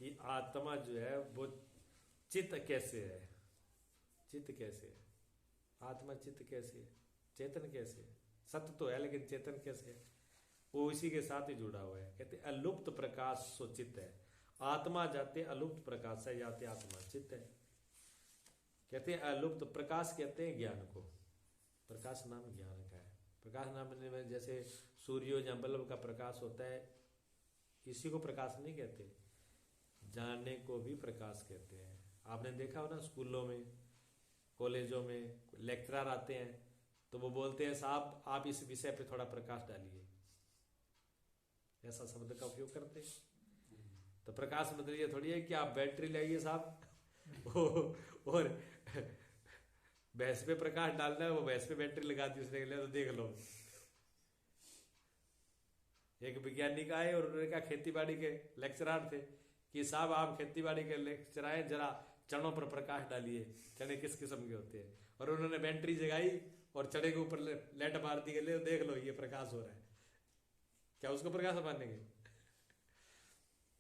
कि आत्मा जो है वो चित्त कैसे है, चित्त कैसे है, आत्मा चित्त कैसे है, चेतन कैसे है। सत्य तो है लेकिन चेतन कैसे है, वो इसी के साथ ही जुड़ा हुआ है। कहते अलुप्त प्रकाश सो चित्त है, आत्मा जाते अलुप्त प्रकाश है, जाते आत्मा चित्त है। कहते हैं अलुप्त प्रकाश, कहते हैं ज्ञान को। प्रकाश नाम ज्ञान का है। प्रकाश नाम में जैसे सूर्य या बल्ब का प्रकाश होता है, इसी को प्रकाश नहीं कहते, जानने को भी प्रकाश कहते हैं। आपने देखा हो ना स्कूलों में कॉलेजों में लेक्चरर आते हैं तो वो बोलते हैं साहब आप इस विषय पे थोड़ा प्रकाश डालिए, ऐसा शब्द का उपयोग करते हैं। तो प्रकाश मतलब ये थोड़ी है कि आप बैटरी लाइए साहब और भैंस पे प्रकाश डालना है, वो भैंस पे बैटरी लगा दी उसने, तो देख लो। एक वैज्ञानिक आए और उन्होंने कहा, खेती बाड़ी के लेक्चरर थे, कि साहब आप खेती बाड़ी के लेक्चर आए, जरा चनों पर प्रकाश डालिए, चने किस किस्म के होते हैं। और उन्होंने बैटरी जगाई और चने के ऊपर लाइट मार दी, गए देख लो ये प्रकाश हो रहा है। क्या उसको प्रकाश मानेंगे?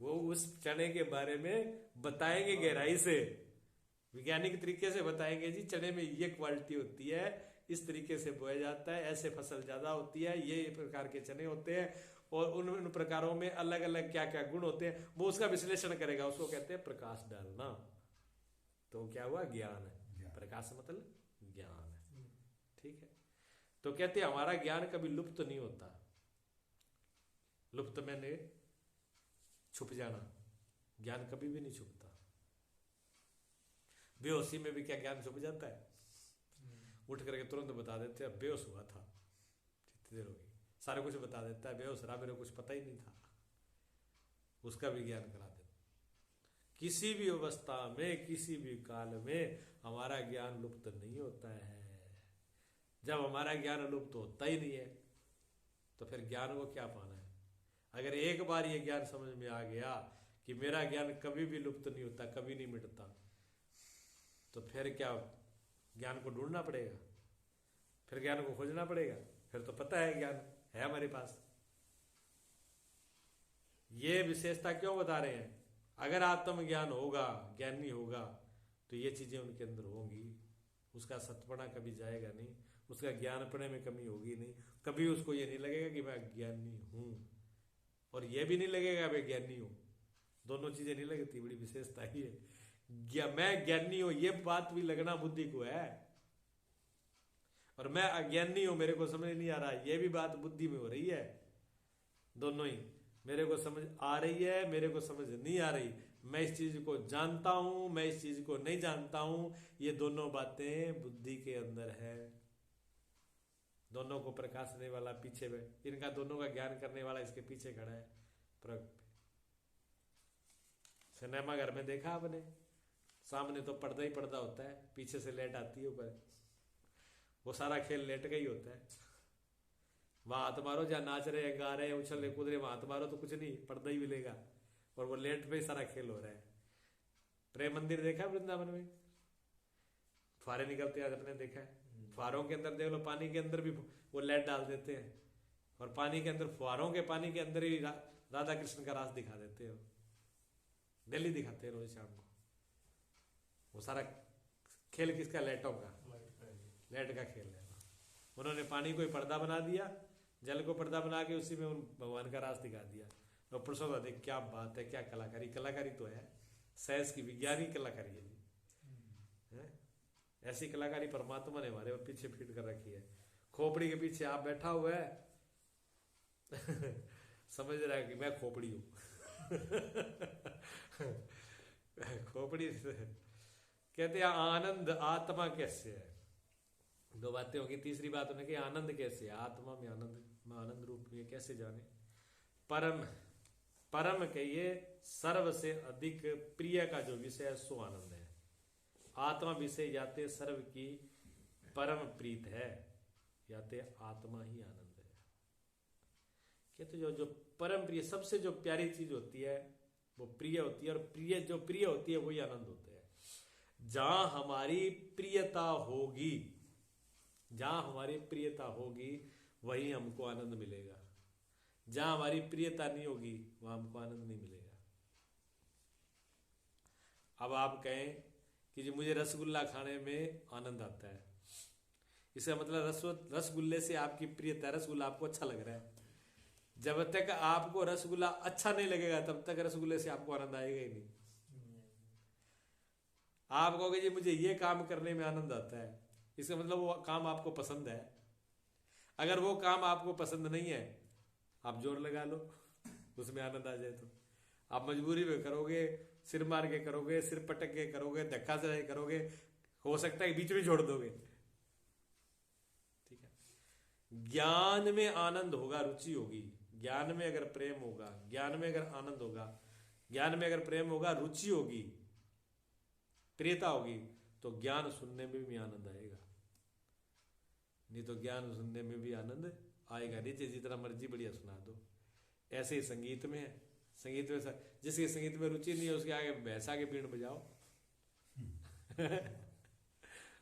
वो उस चने के बारे में बताएंगे गहराई से, वैज्ञानिक तरीके से बताएंगे, जी चने में ये क्वालिटी होती है, इस तरीके से बोया जाता है, ऐसे फसल ज्यादा होती है, ये प्रकार के चने होते हैं, और उन प्रकारों में अलग अलग क्या क्या गुण होते हैं, वो उसका विश्लेषण करेगा। उसको कहते हैं प्रकाश डालना। तो क्या हुआ? ज्ञान है। प्रकाश मतलब ज्ञान है। ठीक है, तो कहते हैं हमारा ज्ञान कभी लुप्त नहीं होता। लुप्त मैंने छुप जाना, ज्ञान कभी भी नहीं छुपता। बेहोशी में भी क्या ज्ञान छुप जाता है? उठ करके तुरंत बता देते हैं बेहोश हुआ था, कितनी देर होगी, सारे कुछ बता देता है, बेहोश रहा, मेरे को कुछ पता ही नहीं था, उसका भी ज्ञान करा देता। किसी भी अवस्था में किसी भी काल में हमारा ज्ञान लुप्त नहीं होता है। जब हमारा ज्ञान लुप्त होता ही नहीं है तो फिर ज्ञान को क्या पाना है? अगर एक बार ये ज्ञान समझ में आ गया कि मेरा ज्ञान कभी भी लुप्त नहीं होता, कभी नहीं मिटता, तो फिर क्या ज्ञान को ढूंढना पड़ेगा, फिर ज्ञान को खोजना पड़ेगा? फिर तो पता है ज्ञान है हमारे पास। ये विशेषता क्यों बता रहे हैं? अगर आत्मज्ञान होगा, ज्ञानी होगा, तो ये चीजें उनके अंदर होंगी, उसका सत्पना कभी जाएगा नहीं, उसका ज्ञानपने में कमी होगी नहीं, कभी उसको ये नहीं लगेगा कि मैं ज्ञानी हूं, और ये भी नहीं लगेगा मैं ज्ञानी हूं। दोनों चीजें नहीं लगती, बड़ी विशेषता ही है। मैं ज्ञानी हूं ये बात भी लगना बुद्धि को है, और मैं अज्ञानी हूं मेरे को समझ नहीं आ रहा ये भी बात बुद्धि में हो रही है। दोनों ही, मेरे को समझ आ रही है, मेरे को समझ नहीं आ रही, मैं इस चीज को जानता हूं, मैं इस चीज को नहीं जानता हूं, ये दोनों बातें बुद्धि के अंदर है। दोनों को प्रकाशने वाला पीछे में, इनका दोनों का ज्ञान करने वाला इसके पीछे खड़ा है। सिनेमा घर में देखा आपने, सामने तो पर्दा ही पर्दा होता है, पीछे से लाइट आती है ऊपर, वो सारा खेल लेट का ही होता है। वहां हाथ मारो, जहां नाच रहे हैं, गा रहे हैं, उछल रहे कूद रहे, वहां हाथ मारो तो कुछ नहीं, पर्दा ही मिलेगा, और वो लेट पे ही सारा खेल हो रहा है। प्रेम मंदिर देखा वृंदावन में, फुहारे निकलते हैं, आपने देखा है? फुहारों के अंदर देख लो, पानी के अंदर भी वो लाइट डाल देते हैं, और पानी के अंदर, फुहारों के पानी के अंदर ही राधा कृष्ण का रास दिखा देते हो, डेली दिखाते हैं रोज शाम को। वो सारा खेल किसका? लाइटों का, लाइट का खेल है। उन्होंने पानी को ही पर्दा बना दिया, जल को पर्दा बना के उसी में उन भगवान का रास दिखा दिया। और प्रसन्न देख, क्या बात है, क्या कलाकारी, कलाकारी तो है, साइंस की विज्ञानी कलाकारी है। ऐसी कलाकारी परमात्मा ने हमारे पीछे फीट कर रखी है। खोपड़ी के पीछे आप बैठा हुआ है समझ रहा है कि मैं खोपड़ी हूं खोपड़ी कहते हैं आनंद आत्मा कैसे है? दो बातें होगी। तीसरी बात उन्हें कि आनंद कैसे है, आत्मा में आनंद रूप में कैसे जाने? परम परम कहिए सर्व से अधिक प्रिय का जो विषय है सो आनंद है। आत्मा विषय याते सर्व की परम प्रीत है, याते आत्मा ही आनंद है। कहते जो परम प्रिय, सबसे जो प्यारी चीज होती है वो प्रिय होती है, और जो प्रिय होती है वही आनंद होते हैं। जहां हमारी प्रियता होगी, जहां हमारी प्रियता होगी वहीं हमको आनंद मिलेगा। जहां हमारी प्रियता नहीं होगी वहां हमको आनंद नहीं मिलेगा। अब आप कहें कि जी मुझे रसगुल्ला खाने में आनंद आता है, इसका मतलब रसगुल्ले से आपकी प्रियता, रसगुल्ला आपको अच्छा लग रहा है। जब तक आपको रसगुल्ला अच्छा नहीं लगेगा तब तक रसगुल्ले से आपको आनंद आएगा ही नहीं। आप कहोगे जी मुझे ये काम करने में आनंद आता है, इसका मतलब वो काम आपको पसंद है। अगर वो काम आपको पसंद नहीं है, आप जोर लगा लो उसमें आनंद आ जाए तो आप मजबूरी में करोगे, सिर मार के करोगे, सिर पटक के करोगे, धक्का से करोगे, हो सकता है बीच में छोड़ दोगे। ठीक है, ज्ञान में आनंद होगा, रुचि होगी, ज्ञान में अगर प्रेम होगा, ज्ञान में अगर आनंद होगा, ज्ञान में अगर प्रेम होगा, रुचि होगी, प्रियता होगी, तो ज्ञान सुनने में भी आनंद आएगा। नहीं तो ज्ञान सुनने में भी आनंद आएगा नहीं, चाहे जितना मर्जी बढ़िया सुना दो। ऐसे ही संगीत में है, संगीत में जिसके संगीत में रुचि नहीं है उसके आगे भैंसा के बीन बजाओ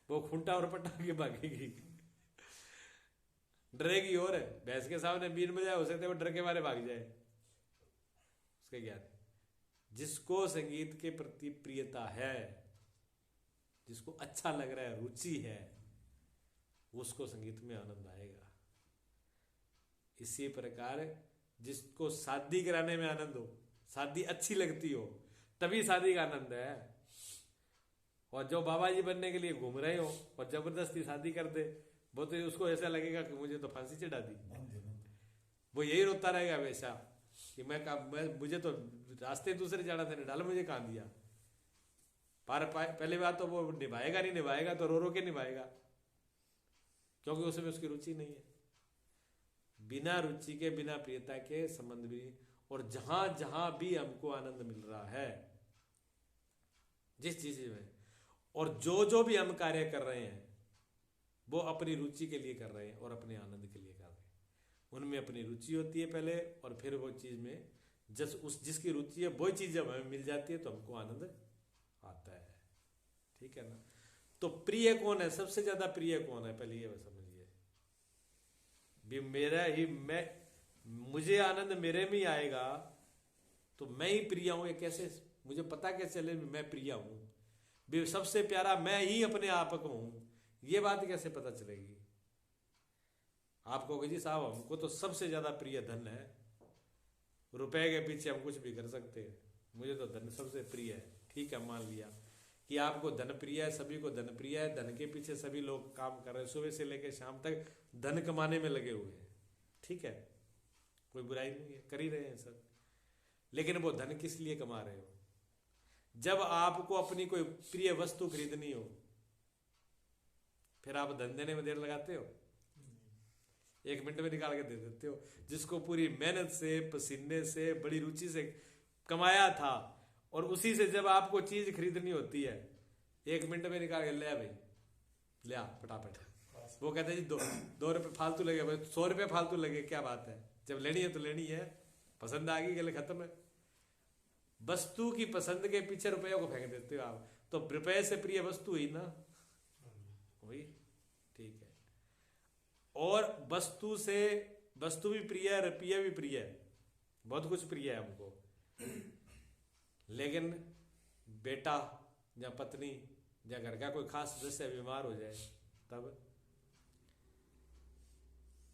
वो खूंटा और पटा के भागेगी, डरेगी। और भैंस के सामने बीन बजाए, हो सकता है वो डर के मारे भाग जाए। उसके ज्ञान, जिसको संगीत के प्रति प्रियता है, जिसको अच्छा लग रहा है, रुचि है, उसको संगीत में आनंद आएगा। इसी प्रकार जिसको शादी कराने में आनंद हो, शादी अच्छी लगती हो, तभी शादी का आनंद है। और जो बाबा जी बनने के लिए घूम रहे हो और जबरदस्ती शादी कर दे, वो तो उसको ऐसा लगेगा कि मुझे तो फांसी चढ़ा दी। वो यही रोता रहेगा हमेशा कि मैं मुझे तो रास्ते दूसरे जाना था, डाल मुझे कहाँ दिया। पर पहली बात तो वो निभाएगा नहीं, निभाएगा तो रो रो के निभाएगा, क्योंकि उसमें उसकी रुचि नहीं है। बिना रुचि के, बिना प्रियता के संबंध भी। और जहां जहां भी हमको आनंद मिल रहा है, जिस चीज में, और जो जो भी हम कार्य कर रहे हैं, वो अपनी रुचि के लिए कर रहे हैं और अपने आनंद के लिए कर रहे हैं। उनमें अपनी रुचि होती है पहले, और फिर वो चीज में जिसकी रुचि है वही चीज जब हमें मिल जाती है तो हमको आनंद आता है। ठीक है ना। तो प्रिय कौन है, सबसे ज्यादा प्रिय कौन है, पहले ये समझिए। भी मेरा ही, मुझे आनंद मेरे में ही आएगा तो मैं ही प्रिय हूं। ये कैसे, मुझे पता कैसे चले मैं प्रिय हूं? भी सबसे प्यारा मैं ही अपने आप को हूं, ये बात कैसे पता चलेगी? आप कहोगे जी साहब हमको तो सबसे ज्यादा प्रिय धन है, रुपए के पीछे हम कुछ भी कर सकते हैं, मुझे तो धन सबसे प्रिय है। ठीक है, मान लिया कि आपको धन प्रिय है, सभी को धन प्रिय है, धन के पीछे सभी लोग काम कर रहे हैं, सुबह से लेकर शाम तक धन कमाने में लगे हुए हैं। ठीक है, कोई बुराई नहीं है, कर ही रहे हैं सब। लेकिन वो धन किस लिए कमा रहे हो? जब आपको अपनी कोई प्रिय वस्तु खरीदनी हो, फिर आप धन देने में देर लगाते हो? 1 मिनट में निकाल के दे देते हो। जिसको पूरी मेहनत से, पसीने से, बड़ी रुचि से कमाया था, और उसी से जब आपको चीज खरीदनी होती है, 1 मिनट में निकाल के ले भाई, ले आ फटाफट। वो कहते हैं जी 2 रुपये फालतू लगे, 100 रुपये फालतू लगे, क्या बात है, जब लेनी है तो लेनी है, पसंद आ गई, गले खत्म है। वस्तु की पसंद के पीछे रुपयों को फेंक देते हो आप, तो रुपये से प्रिय वस्तु हुई ना, वही। ठीक है, और वस्तु से, वस्तु भी प्रिय है, रुपया भी प्रिय है, बहुत कुछ प्रिय है हमको। लेकिन बेटा या पत्नी या घर का कोई खास सदस्य बीमार हो जाए,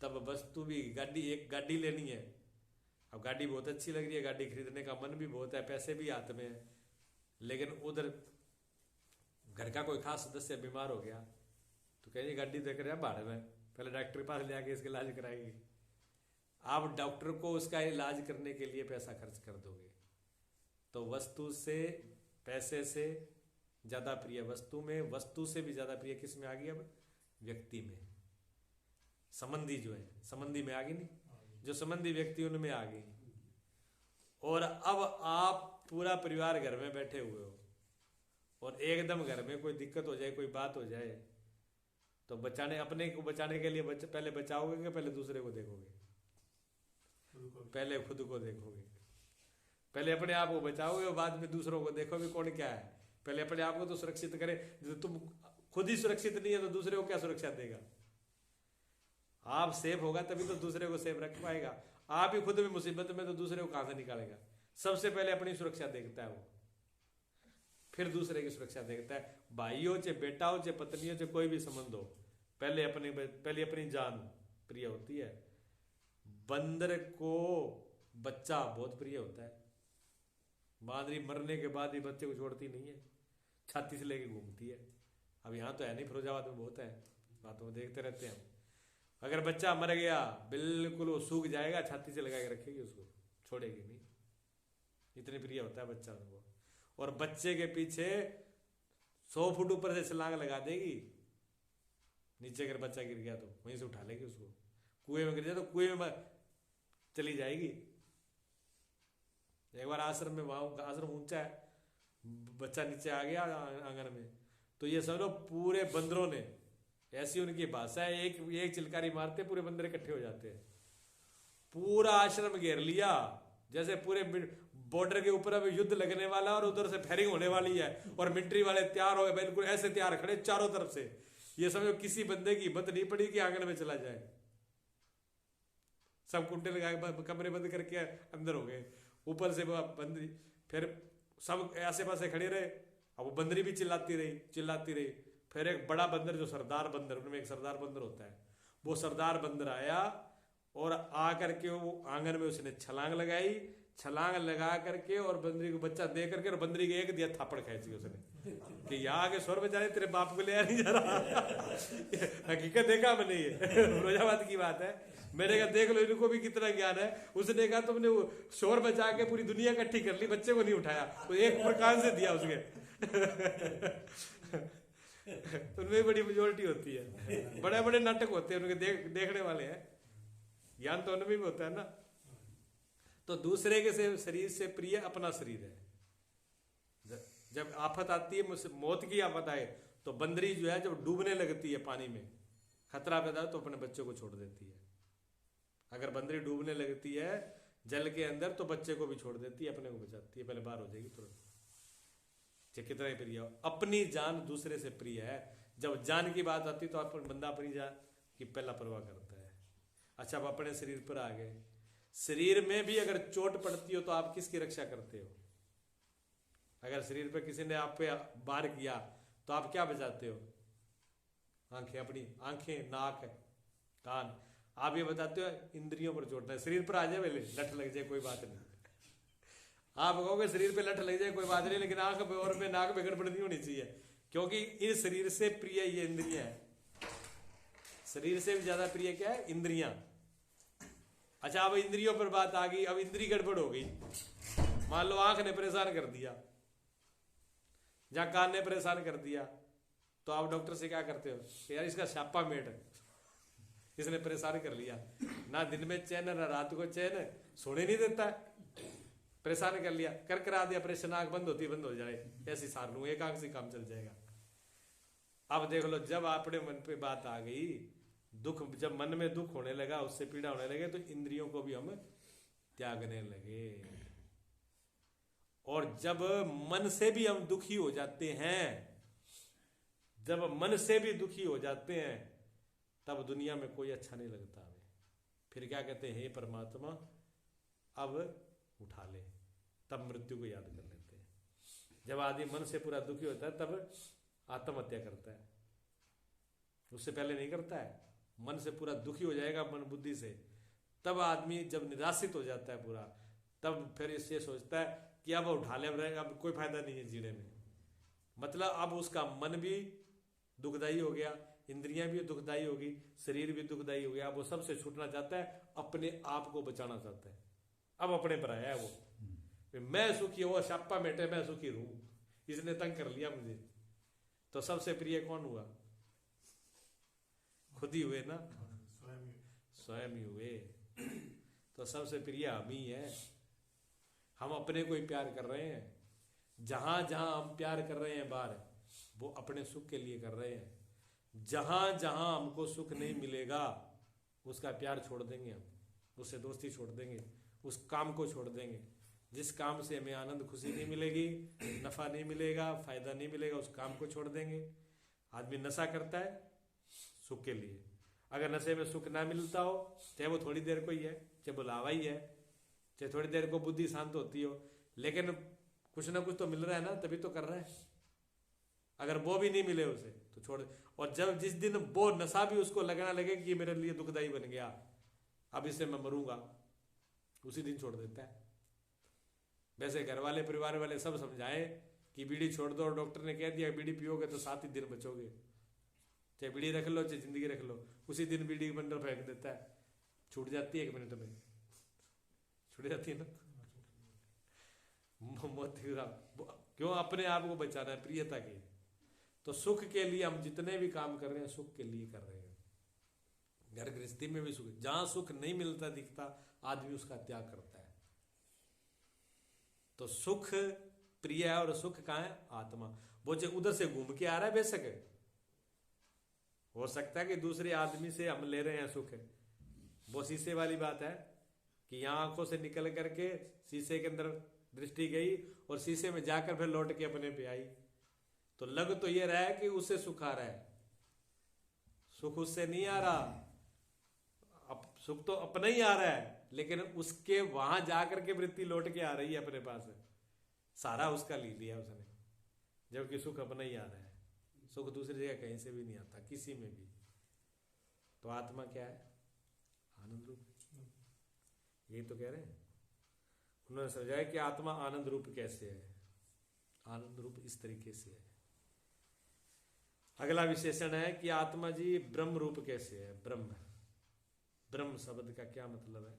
तब वस्तु भी, एक गाड़ी लेनी है, अब गाड़ी बहुत अच्छी लग रही है, गाड़ी खरीदने का मन भी बहुत है, पैसे भी हाथ में है, लेकिन उधर घर का कोई खास सदस्य बीमार हो गया तो कहिए गाड़ी देख रहे हैं भाड़े में, पहले डॉक्टर के पास ले आके इसका इलाज कराएंगे। आप डॉक्टर को उसका इलाज करने के लिए पैसा खर्च कर दोगे। तो वस्तु से, पैसे से ज्यादा प्रिय वस्तु में, वस्तु से भी ज्यादा प्रिय किस में आ गई? अब व्यक्ति में, संबंधी जो है, संबंधी में आ गई नहीं, जो संबंधी व्यक्ति उनमें आ गई। और अब आप पूरा परिवार घर में बैठे हुए हो, और एकदम घर में कोई दिक्कत हो जाए, कोई बात हो जाए, तो बचाने, अपने को बचाने के लिए पहले बचाओगे कि पहले दूसरे को देखोगे? पहले खुद को देखोगे, पहले अपने आप को बचाओगे और बाद में दूसरों को देखोगे कौन क्या है। पहले अपने आप को तो सुरक्षित करे, तुम खुद ही सुरक्षित नहीं है तो दूसरे को क्या सुरक्षा देगा? आप सेफ होगा तभी तो दूसरे को सेफ रख पाएगा। आप ही खुद में मुसीबत में तो दूसरे को कहां से निकालेगा? सबसे पहले अपनी सुरक्षा देखता है वो, फिर दूसरे की सुरक्षा देखता है। भाई हो चाहे बेटा हो चाहे पत्नी हो चाहे कोई भी संबंध हो, पहले अपनी जान प्रिय होती है। बंदर को बच्चा बहुत प्रिय होता है। बांदरी मरने के बाद भी बच्चे को छोड़ती नहीं है, छाती से लेके घूमती है। अब यहाँ तो है नहीं, फिरोजाबाद में बहुत है, बातों में देखते रहते हैं। अगर बच्चा मर गया बिल्कुल वो सूख जाएगा, छाती से लगा के रखेगी उसको, छोड़ेगी नहीं, इतनी प्रिय होता है बच्चा उनको। और बच्चे के पीछे 100 फुट ऊपर से छलांग लगा देगी, नीचे अगर बच्चा गिर गया तो वहीं से उठा लेगी उसको। कुएं में गिर जाए तो कुएं में चली जाएगी। एक बार आश्रम में, वहां आश्रम ऊंचा है, बच्चा नीचे आ गया आंगन में, तो ये सब लोग पूरे बंदरों ने, ऐसी उनकी भाषा है, एक चिलकारी मारते पूरे बंदर इकट्ठे हो जाते हैं। पूरा आश्रम घेर लिया, जैसे पूरे बॉर्डर के ऊपर अभी युद्ध लगने वाला और उधर से फायरिंग होने वाली है, और मिलिट्री वाले तैयार हो गए, बिल्कुल ऐसे तैयार खड़े चारों तरफ से। ये समझो किसी बंदे की हिम्मत नहीं पड़ी कि आंगन में चला जाए। सब कुंडे लगा कमरे बंद करके अंदर हो गए। ऊपर से बंदरी, फिर सब आसे पासे खड़े रहे। अब वो बंदरी भी चिल्लाती रही। फिर एक बड़ा बंदर, जो सरदार बंदर, उनमें एक सरदार बंदर होता है, वो सरदार बंदर आया और आकर के वो आंगन में उसने छलांग लगाई। छलांग लगा करके और बंदरी को बच्चा दे करके, और बंदरी के एक दिया थापड़ खाई उसने कि यहाँ आके स्वर बजा रहे, तेरे बाप को ले आ नहीं जा रहा। हकीकत देखा मैंने, ये फिरोजाबाद की बात है। मैंने कहा देख लो इनको भी कितना ज्ञान है। उसने कहा तुमने वो शोर बचा के पूरी दुनिया इकट्ठी कर ली, बच्चे को नहीं उठाया, तो एक प्रकाश से दिया उसके। उनमें बड़ी मेजोरिटी होती है, बड़े बड़े नाटक होते हैं उनके, देखने वाले हैं। ज्ञान तो उनमें भी होता है ना। तो दूसरे के से शरीर से प्रिय अपना शरीर है। जब आफत आती है, मौत की आफत आए, तो बंदरी जो है जब डूबने लगती है पानी में, खतरा पैदा हो तो अपने बच्चे को छोड़ देती है। अगर बंदरी डूबने लगती है जल के अंदर तो बच्चे को भी छोड़ देती है, अपने को बचाती है, पहले बाहर हो जाएगी तुरंत। कितना ही प्रिय हो, अपनी जान दूसरे से प्रिय है। जब जान की बात आती तो बंदा अपनी जान की पहला परवाह करता है। अच्छा, अब अपने शरीर पर आ गए। शरीर में भी अगर चोट पड़ती हो तो आप किसकी रक्षा करते हो? अगर शरीर पर किसी ने आप पे वार किया तो आप क्या बचाते हो? आंखें, अपनी आंखें, नाक, कान। आप ये बताते हो इंद्रियों पर चोट है, शरीर पर आ जाए पहले लठ लग जाए कोई बात नहीं। आप कहोगे शरीर पे लठ लग जाए कोई बात नहीं, लेकिन आंख पे और पे नाक पे गड़बड़ नहीं होनी चाहिए, क्योंकि इस शरीर से प्रिय ये इंद्रियां है। शरीर से भी ज्यादा प्रिय क्या है? इंद्रियां। अच्छा, अब इंद्रियों पर बात आ गई, अब इंद्री गड़बड़ हो गई। मान लो आंख ने परेशान कर दिया या कान ने परेशान कर दिया, तो आप डॉक्टर से क्या करते हो? यार इसका छापा मेट, इसने परेशान कर लिया, ना दिन में चैन ना रात को चैन, सोने नहीं देता है, परेशान कर लिया, कर करा दिया ऑपरेशन, आंख बंद होती बंद हो जाए, ऐसी सार लूं, एक आंख से काम चल जाएगा। अब देख लो, जब अपने मन पे बात आ गई, दुख, जब मन में दुख होने लगा, उससे पीड़ा होने लगे, तो इंद्रियों को भी हम त्यागने लगे। और जब मन से भी हम दुखी हो जाते हैं, जब मन से भी दुखी हो जाते हैं, तब दुनिया में कोई अच्छा नहीं लगता हमें। फिर क्या कहते हैं? हे परमात्मा अब उठा ले, तब मृत्यु को याद कर लेते हैं। जब आदमी मन से पूरा दुखी होता है तब आत्महत्या करता है, उससे पहले नहीं करता है। मन से पूरा दुखी हो जाएगा, मन बुद्धि से, तब आदमी जब निराशित हो जाता है पूरा, तब फिर इससे सोचता है कि अब उठा ले, अब कोई फायदा नहीं है जीने में। मतलब अब उसका मन भी दुखदाई हो गया, इंद्रियां भी दुखदाई होगी, शरीर भी दुखदाई हो गया। वो सबसे छूटना चाहता है, अपने आप को बचाना चाहता है। अब अपने पर आया है वो, मैं सुखी, वो शापा मेटे मैं सुखी रहूं, इसने तंग कर लिया मुझे। तो सबसे प्रिय कौन हुआ? खुद ही हुए ना, स्वयं ही हुए। तो सबसे प्रिय हम ही है। हम अपने को ही प्यार कर रहे हैं। जहां जहां हम प्यार कर रहे हैं बाहर, वो अपने सुख के लिए कर रहे हैं। जहां जहां हमको सुख नहीं मिलेगा, उसका प्यार छोड़ देंगे हम, उससे दोस्ती छोड़ देंगे, उस काम को छोड़ देंगे। जिस काम से हमें आनंद खुशी नहीं मिलेगी, नफा नहीं मिलेगा, फायदा नहीं मिलेगा, उस काम को छोड़ देंगे। आदमी नशा करता है सुख के लिए। अगर नशे में सुख ना मिलता हो, चाहे वो थोड़ी देर को ही है, चाहे बुलावा ही है, चाहे थोड़ी देर को बुद्धि शांत होती हो, लेकिन कुछ ना कुछ तो मिल रहा है ना, तभी तो कर रहा है। अगर वो भी नहीं मिले उसे तो छोड़। और जब जिस दिन वो नशा भी उसको लगना लगे कि मेरे लिए दुखदाई बन गया, अब इससे मैं मरूंगा, उसी दिन छोड़ देता है। वैसे घर वाले परिवार वाले सब समझाएं कि बीड़ी छोड़ दो, और डॉक्टर ने कह दिया बीड़ी पियोगे तो 7 ही दिन बचोगे, चाहे बीड़ी रख लो चाहे जिंदगी रख लो, उसी दिन बीड़ी बंडल फेंक देता है, छूट जाती है 1 मिनट में, छूट जाती है ना। मोती क्यों? अपने आप को बचाना है प्रियता के। तो सुख के लिए हम जितने भी काम कर रहे हैं सुख के लिए कर रहे हैं। घर गृहस्थी में भी सुख, जहां सुख नहीं मिलता दिखता आदमी उसका त्याग करता है। तो सुख प्रिय है, और सुख कहाँ है? आत्मा। वो जो उधर से घूम के आ रहा है, बेशक हो सकता है कि दूसरे आदमी से हम ले रहे हैं सुख, वो शीशे वाली बात है कि यहाँ आंखों से निकल करके शीशे के अंदर दृष्टि गई और शीशे में जाकर फिर लौट के अपने पे आई, तो लग तो ये रहा है कि उससे सुख आ रहा है, सुख उससे नहीं आ रहा। अब सुख तो अपना ही आ रहा है, लेकिन उसके वहां जाकर के वृत्ति लौट के आ रही है अपने पास, सारा उसका ले लिया उसने, जबकि सुख अपना ही आ रहा है। सुख दूसरी जगह कहीं से भी नहीं आता, किसी में भी। तो आत्मा क्या है? आनंद रूप। यही तो कह रहे हैं, उन्होंने समझाया कि आत्मा आनंद रूप कैसे है। आनंद रूप इस तरीके से है। अगला विशेषण है कि आत्मा जी ब्रह्म रूप कैसे है। ब्रह्म, ब्रह्म शब्द का क्या मतलब है?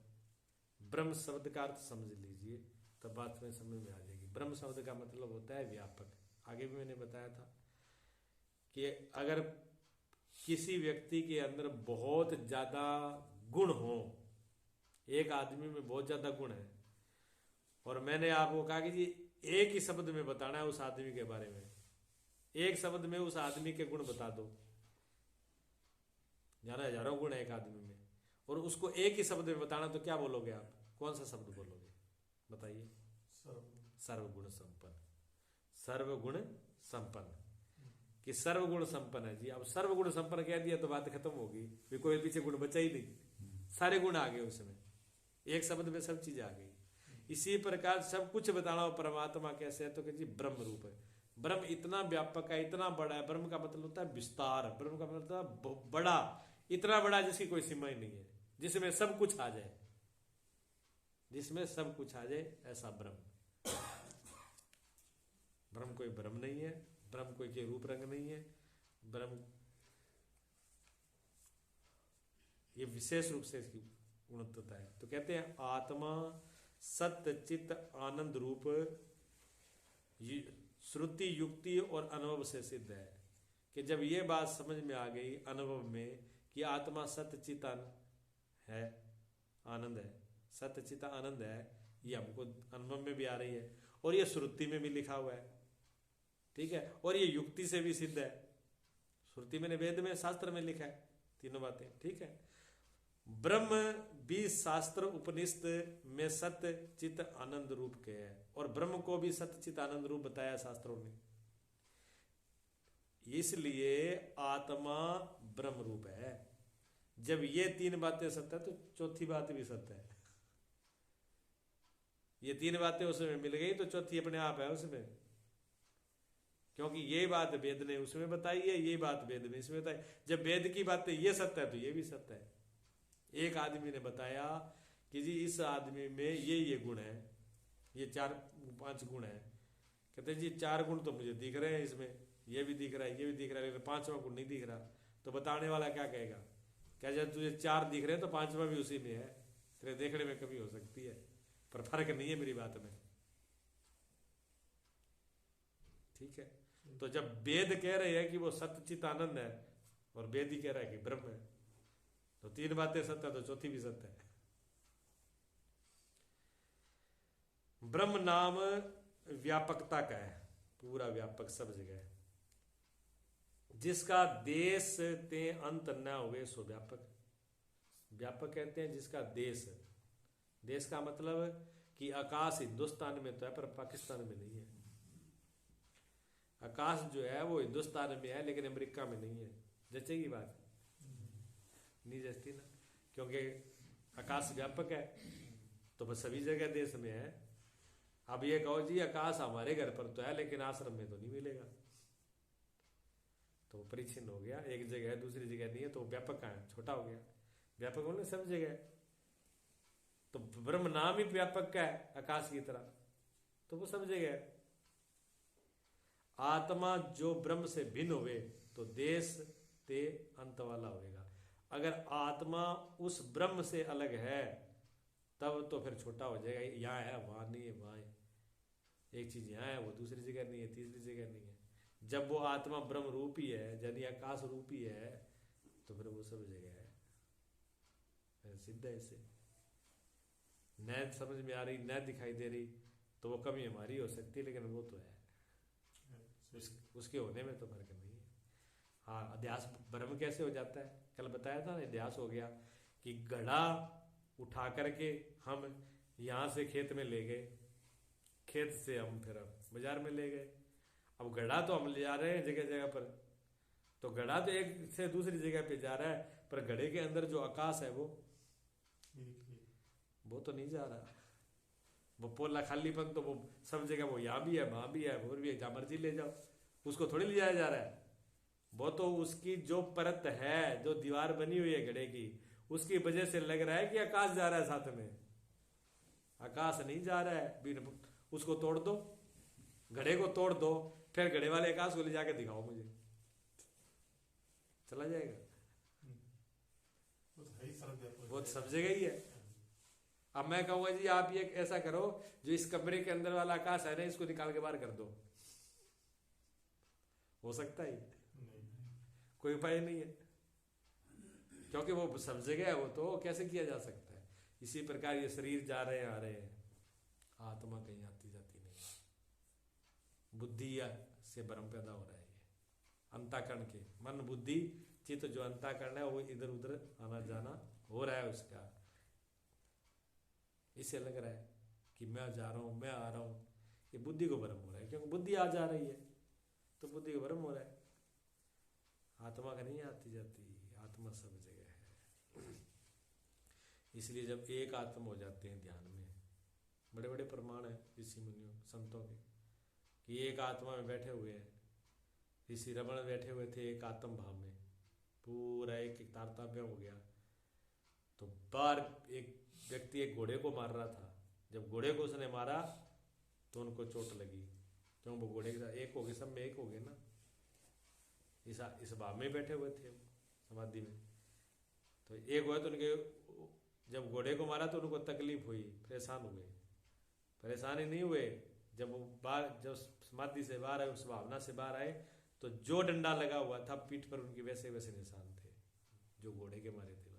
ब्रह्म शब्द का अर्थ समझ लीजिए, तब बात में समझ में आ जाएगी। ब्रह्म शब्द का मतलब होता है व्यापक। आगे भी मैंने बताया था कि अगर किसी व्यक्ति के अंदर बहुत ज्यादा गुण हो, एक आदमी में बहुत ज्यादा गुण है, और मैंने आपको कहा कि जी एक ही शब्द में बताना है उस आदमी के बारे में, एक शब्द में उस आदमी के गुण बता दो, जाना हजारों गुण है एक आदमी में, और उसको एक ही शब्द में बताना, तो क्या बोलोगे आप? कौन सा शब्द बोलोगे? बताइए। सर्वगुण संपन्न। सर्वगुण संपन्न, कि सर्वगुण संपन्न है जी। अब सर्वगुण संपन्न कह दिया तो बात खत्म होगी, भी कोई पीछे गुण बचा ही नहीं, सारे गुण आ गए उसमें, एक शब्द में सब चीज आ गई। इसी प्रकार सब कुछ बताना हो परमात्मा कैसे है, तो कि जी ब्रह्म रूप है। ब्रह्म इतना व्यापक है, इतना बड़ा है। ब्रह्म का मतलब होता है विस्तार, ब्रह्म का मतलब बड़ा, इतना बड़ा जिसकी कोई सीमा ही नहीं है, जिसमें सब कुछ आ जाए, जिसमें सब कुछ आ जाए, ऐसा ब्रह्म। ब्रह्म कोई ब्रह्म नहीं है, ब्रह्म कोई के रूप रंग नहीं है। ब्रह्म ये विशेष रूप से इसकी गुणत्वता है। तो कहते हैं आत्मा सत्य चित्त आनंद रूप, श्रुति युक्ति और अनुभव से सिद्ध है। कि जब ये बात समझ में आ गई अनुभव में कि आत्मा सत्य चित्त है, आनंद है, सत्य चित्त आनंद है, ये हमको अनुभव में भी आ रही है, और ये श्रुति में भी लिखा हुआ है, ठीक है, और ये युक्ति से भी सिद्ध है। श्रुति में, वेद में, शास्त्र में लिखा है, तीनों बातें, ठीक है। ब्रह्म भी शास्त्र उपनिषद में सत्य चित्त आनंद रूप के है, और ब्रह्म को भी सत्य चित्त आनंद रूप बताया शास्त्रों ने। इसलिए आत्मा ब्रह्म रूप है। जब ये 3 बातें सत्य है तो चौथी बात भी सत्य है। ये 3 बातें उसमें मिल गई तो चौथी अपने आप है उसमें, क्योंकि ये बात वेद ने उसमें बताई है, ये बात वेद में इसमें बताई। जब वेद की बातें ये सत्य है तो ये भी सत्य है। एक आदमी ने बताया कि जी इस आदमी में ये गुण है, ये 4-5 गुण है। कहते जी 4 गुण तो मुझे दिख रहे हैं इसमें, ये भी दिख रहा है, ये भी दिख रहा है, लेकिन 5वां गुण नहीं दिख रहा। तो बताने वाला क्या कहेगा? क्या जब तुझे 4 दिख रहे हैं तो 5वां भी उसी में है, तेरे देखने में कमी हो सकती है, पर फर्क नहीं है मेरी बात में, ठीक है। तो जब वेद कह रहे हैं कि वो सत्य चित्त आनंद है, और वेद ही कह रहा है कि ब्रह्म है, तो 3 बातें सत्य है तो चौथी भी सत्य है। ब्रह्म नाम व्यापकता का है, पूरा व्यापक सब जगह है। जिसका देश ते अंत न हुए सो व्यापक। व्यापक कहते हैं जिसका देश, देश का मतलब कि आकाश हिंदुस्तान में तो है पर पाकिस्तान में नहीं है। आकाश जो है वो हिंदुस्तान में है लेकिन अमेरिका में नहीं है। जचेगी बात? नहीं जचती ना, क्योंकि आकाश व्यापक है तो बस सभी जगह देश में है। अब ये कहो जी आकाश हमारे घर पर तो है लेकिन आश्रम में तो नहीं मिलेगा, तो परिच्छिन्न हो गया, एक जगह है दूसरी जगह नहीं है, तो व्यापक कहाँ है, छोटा हो गया। व्यापक बोले सब जगह, तो ब्रह्म नाम ही व्यापक का है आकाश की तरह, तो वो सब जगह है। आत्मा जो ब्रह्म से भिन्न हुए तो देश ते अंत वाला होएगा। अगर आत्मा उस ब्रह्म से अलग है तब तो फिर छोटा हो जाएगा, यहाँ है वहां नहीं है, वहां है, एक चीज यहाँ है वो दूसरी जगह नहीं है, तीसरी जगह नहीं है। जब वो आत्मा ब्रह्म रूपी है यानी आकाश रूपी है तो फिर वो सब जगह है, सिद्ध है। इसे न समझ में आ रही न दिखाई दे रही तो वो कमी हमारी हो सकती है, लेकिन वो तो है, उसके होने में तो फर्क नहीं है। हाँ, अध्यास ब्रह्म कैसे हो जाता है, कल बताया था ना, अध्यास हो गया कि घड़ा उठा करके हम यहाँ से खेत में ले गए, खेत से हम फिर बाजार में ले गए। अब घड़ा तो हम ले जा रहे हैं जगह जगह पर, तो घड़ा तो एक से दूसरी जगह पे जा रहा है, पर घड़े के अंदर जो आकाश है वो तो नहीं जा रहा। वो पोला खालीपन तो वो सब जगह, वो यहाँ भी है वहां भी है वो भी है, जहाँ मर्जी ले जाओ, उसको थोड़ी ले जाया जा रहा है। वो तो उसकी जो परत है, जो दीवार बनी हुई है घड़े की, उसकी वजह से लग रहा है कि आकाश जा रहा है, साथ में आकाश नहीं जा रहा है। उसको तोड़ दो, घड़े को तोड़ दो, फिर घड़े वाले आकाश को ले जाके दिखाओ मुझे, चला जाएगा? वो सब जगह ही है। अब मैं कहूंगा जी आप ये ऐसा करो, जो इस कमरे के अंदर वाला आकाश है ना, इसको निकाल के बाहर कर दो, हो सकता है? कोई उपाय नहीं है, क्योंकि वो सब जगह है, वो तो कैसे किया जा सकता है। इसी प्रकार ये शरीर जा रहे हैं आ रहे हैं, आत्मा कहीं आती जाती नहीं। बुद्धि से भ्रम पैदा हो रहा है, ये अंतःकरण के मन बुद्धि चित्त जो अंतःकरण है वो इधर उधर आना जाना हो रहा है उसका, इससे लग रहा है कि मैं जा रहा हूं मैं आ रहा हूं, ये बुद्धि को भ्रम हो रहा है, क्योंकि बुद्धि आ जा रही है तो बुद्धि को भ्रम हो रहा है। आत्मा का नहीं आती जाती, आत्मा सब जगह है। इसलिए जब एक आत्मा हो जाते हैं ध्यान में, बड़े बड़े प्रमाण है ऋषि मुनियों संतों के कि एक आत्मा में बैठे हुए हैं। ऋषि रमण बैठे हुए थे एक आत्म भाव में, पूरा एक तारतम्य हो गया। तो बार एक व्यक्ति एक घोड़े को मार रहा था, जब घोड़े को उसने मारा तो उनको चोट लगी, क्यों? वो घोड़े के साथ एक हो गए, सब में एक हो गए ना। इस भाव में बैठे हुए थे समाधि में, तो एक हुआ तो उनके, जब घोड़े को मारा तो उनको तकलीफ हुई, परेशान हुए। परेशानी नहीं हुए, जब वो जब समाधि से बाहर आए, उस भावना से बाहर आए, तो जो डंडा लगा हुआ था पीठ पर उनके वैसे वैसे निशान थे जो घोड़े के मारे थे।